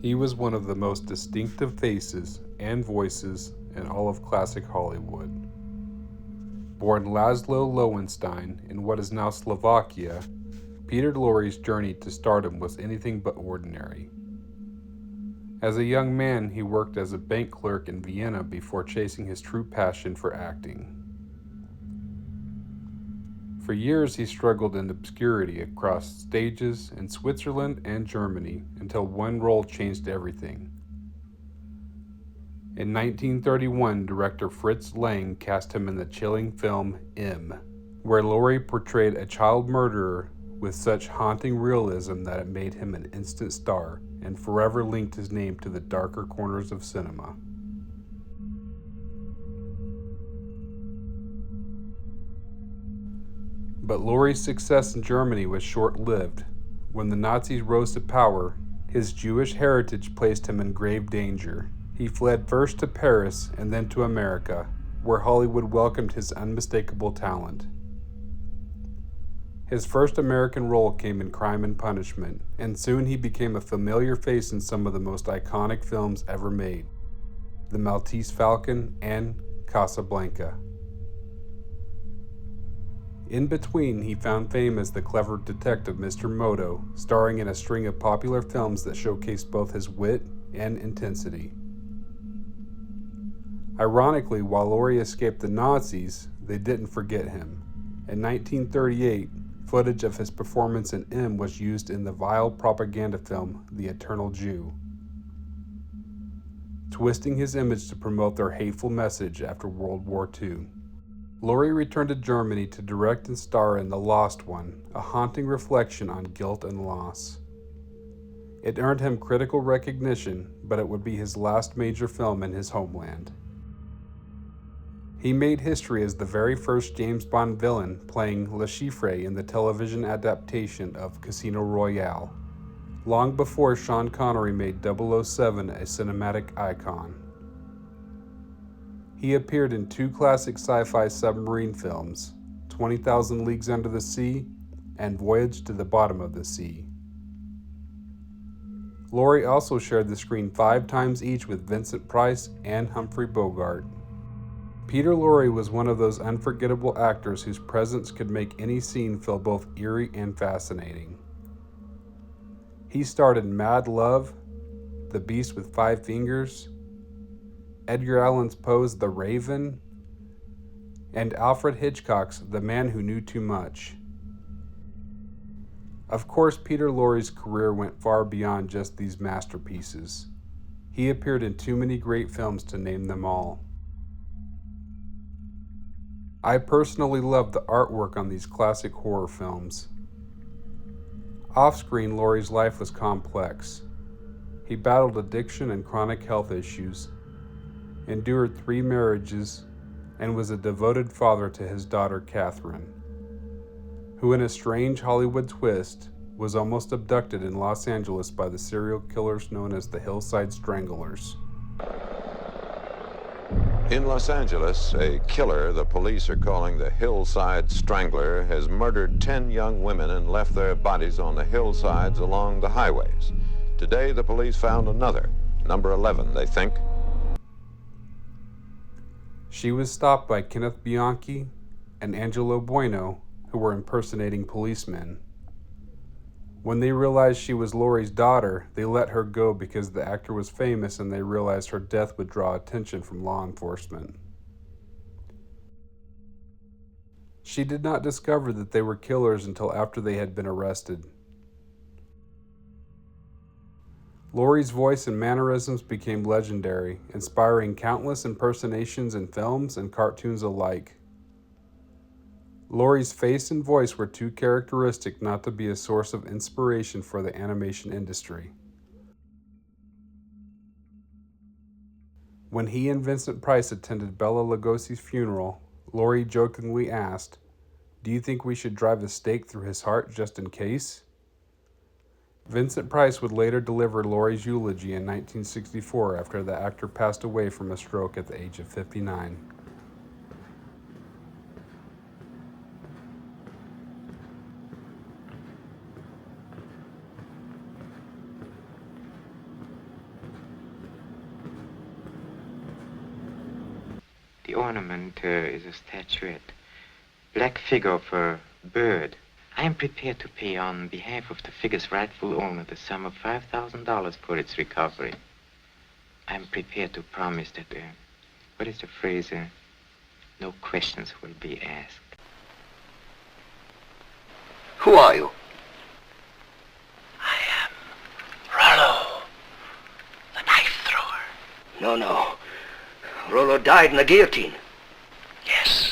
He was one of the most distinctive faces and voices in all of classic Hollywood. Born Laszlo Lowenstein in what is now Slovakia, Peter Lorre's journey to stardom was anything but ordinary. As a young man, he worked as a bank clerk in Vienna before chasing his true passion for acting. For years, he struggled in obscurity across stages in Switzerland and Germany until one role changed everything. In 1931, director Fritz Lang cast him in the chilling film M, where Lorre portrayed a child murderer with such haunting realism that it made him an instant star and forever linked his name to the darker corners of cinema. But Lorre's success in Germany was short-lived. When the Nazis rose to power, his Jewish heritage placed him in grave danger. He fled first to Paris and then to America, where Hollywood welcomed his unmistakable talent. His first American role came in Crime and Punishment, and soon he became a familiar face in some of the most iconic films ever made, The Maltese Falcon and Casablanca. In between, he found fame as the clever detective Mr. Moto, starring in a string of popular films that showcased both his wit and intensity. Ironically, while Lorre escaped the Nazis, they didn't forget him. In 1938, footage of his performance in M was used in the vile propaganda film The Eternal Jew, twisting his image to promote their hateful message after World War II. Lorre returned to Germany to direct and star in The Lost One, a haunting reflection on guilt and loss. It earned him critical recognition, but it would be his last major film in his homeland. He made history as the very first James Bond villain, playing Le Chiffre in the television adaptation of Casino Royale, long before Sean Connery made 007 a cinematic icon. He appeared in two classic sci-fi submarine films, 20,000 Leagues Under the Sea and Voyage to the Bottom of the Sea. Lorre also shared the screen 5 times each with Vincent Price and Humphrey Bogart. Peter Lorre was one of those unforgettable actors whose presence could make any scene feel both eerie and fascinating. He starred in Mad Love, The Beast with Five Fingers, Edgar Allan Poe's The Raven, and Alfred Hitchcock's The Man Who Knew Too Much. Of course, Peter Lorre's career went far beyond just these masterpieces. He appeared in too many great films to name them all. I personally love the artwork on these classic horror films. Off-screen, Lorre's life was complex. He battled addiction and chronic health issues, endured 3 marriages, and was a devoted father to his daughter Catherine, who in a strange Hollywood twist was almost abducted in Los Angeles by the serial killers known as the Hillside Stranglers. In Los Angeles, a killer the police are calling the Hillside Strangler has murdered 10 young women and left their bodies on the hillsides along the highways. Today, the police found another, number 11, they think. She was stopped by Kenneth Bianchi and Angelo Bueno, who were impersonating policemen. When they realized she was Lorre's daughter, they let her go because the actor was famous and they realized her death would draw attention from law enforcement. She did not discover that they were killers until after they had been arrested. Lorre's voice and mannerisms became legendary, inspiring countless impersonations in films and cartoons alike. Lorre's face and voice were too characteristic not to be a source of inspiration for the animation industry. When he and Vincent Price attended Bela Lugosi's funeral, Lorre jokingly asked, "Do you think we should drive a stake through his heart just in case?" Vincent Price would later deliver Lorre's eulogy in 1964 after the actor passed away from a stroke at the age of 59. The ornament is a statuette. Black figure of a bird. I am prepared to pay on behalf of the figure's rightful owner the sum of $5,000 for its recovery. I am prepared to promise that, what is the phrase? No questions will be asked. Who are you? I am Rollo, the knife thrower. No. Rollo died in the guillotine. Yes.